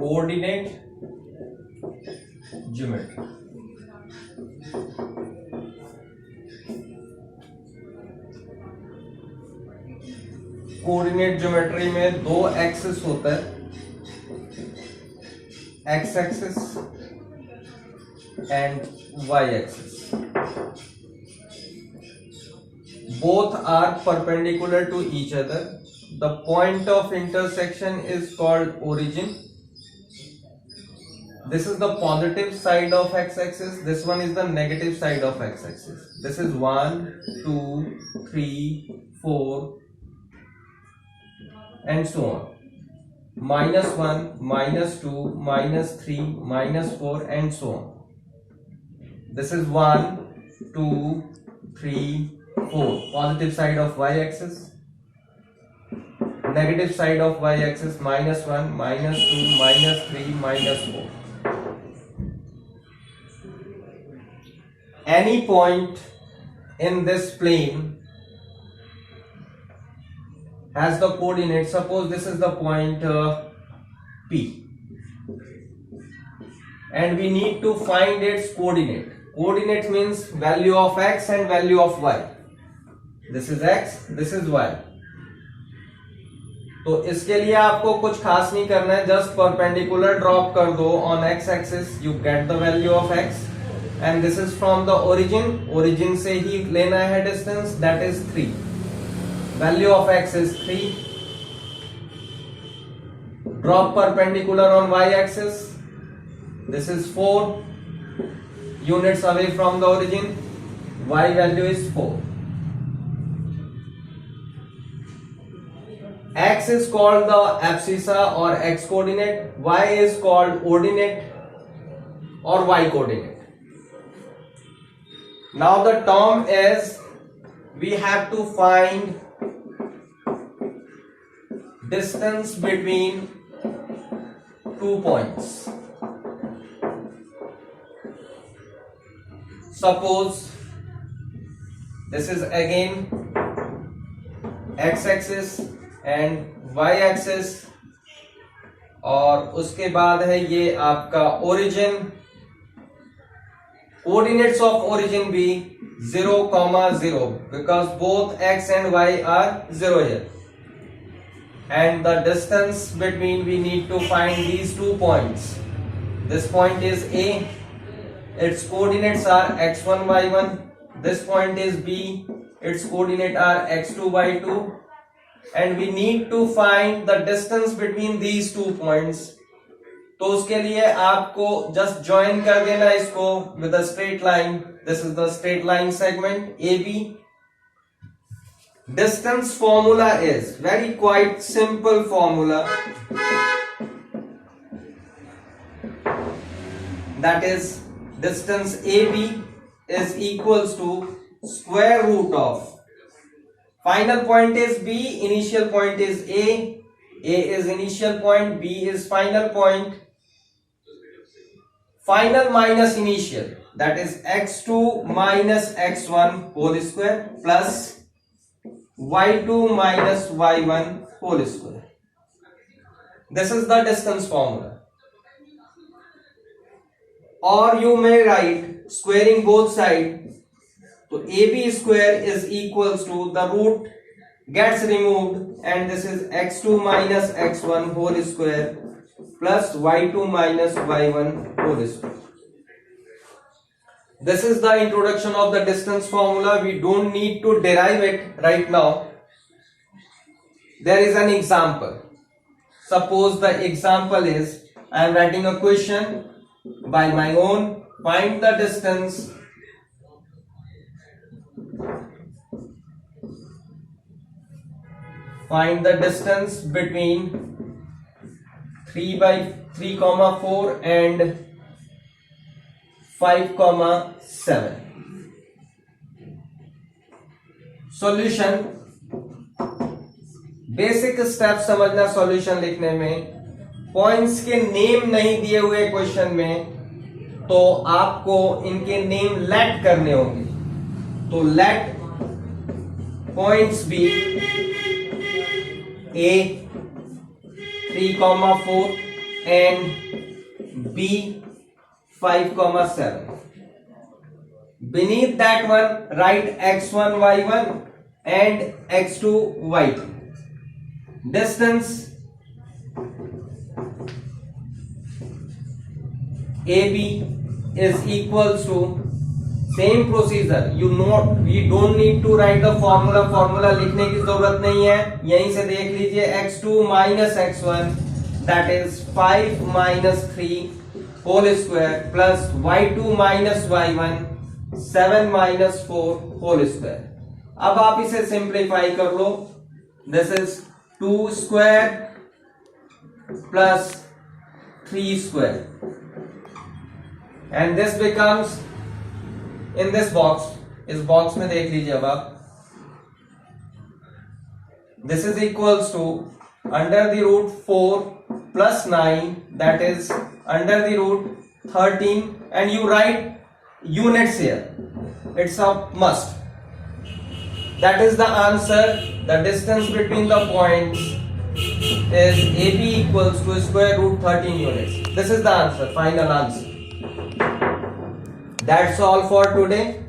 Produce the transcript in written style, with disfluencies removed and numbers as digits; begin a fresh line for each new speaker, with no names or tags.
Coordinate geometry. Coordinate geometry में दो axis होता है, X axis and Y axis. Both are perpendicular to each other. The point of intersection is called origin. This is the positive side of x-axis. This one is the negative side of x-axis. This is 1, 2, 3, 4, and so on. -1, -2, -3, -4, and so on. This is 1, 2, 3, 4. Positive side of y-axis, negative side of y-axis, -1, -2, -3, -4. Any point in this plane has the coordinate. Suppose this is the point P, and we need to find its coordinate. Coordinate means value of x and value of y. This is x, this is y. तो इसके लिए आपको कुछ खास नहीं करना है, just perpendicular drop कर दो on X axis, you get the value of X, and this is from the origin. Origin से ही लेना है distance, that is 3। Value of X is 3। Drop perpendicular on Y axis, this is 4 units away from the origin, Y value is 4। X is called the abscissa or x coordinate, y is called ordinate or y coordinate. Now the term is, we have to find distance between 2 points. Suppose this is again x axis and y axis, और उसके बाद है ये आपका origin. Coordinates of origin भी 0, 0 because both x and y are 0 here, and the distance between, we need to find these 2 points. This point is A, its coordinates are x1, y1. This point is B, its coordinate are x2, y2. And we need to find the distance between these 2 points. तो उसके लिए आपको just join कर देना इसको with a straight line. This is the straight line segment AB. Distance formula is very quite simple formula. That is, distance AB is equals to square root of, final point is B, initial point is A is initial point, B is final point, final minus initial, that is x2 minus x1 whole square plus y2 minus y1 whole square. This is the distance formula. Or you may write squaring both sides. So AB square is equals to, the root gets removed, and this is x2 minus x1 whole square plus y2 minus y1 whole square. This is the introduction of the distance formula. We don't need to derive it right now. There is an example. Suppose the example is, I am writing a question by my own. Find the distance between 3/4 and 5,7. Solution, basic step समझना solution लिखने में। Points के name नहीं दिए हुए question में, तो आपको इनके नेम लेट करने होंगे। तो let points be A 3,4, and B 5,7. Beneath that one, write x1 y1 and x2 y2. Distance AB is equals to, same procedure, we don't need to write the formula लिखने की जरूरत नहीं है, यहीं से देख लीजिए x2 minus x1 that is 5 minus 3 whole square plus y2 minus y1 7 minus 4 whole square. अब आप इसे सिंप्लीफाई कर लो. This is 2 square plus 3 square and this becomes in this box. इस बॉक्स में देख लीजिए अब आप. This is equals to under the root 4 plus 9 that is under the root 13 and you write units here. It's a must. That is the answer. The distance between the points is AB equals to square root 13 units. This is the answer, final answer. That's all for today.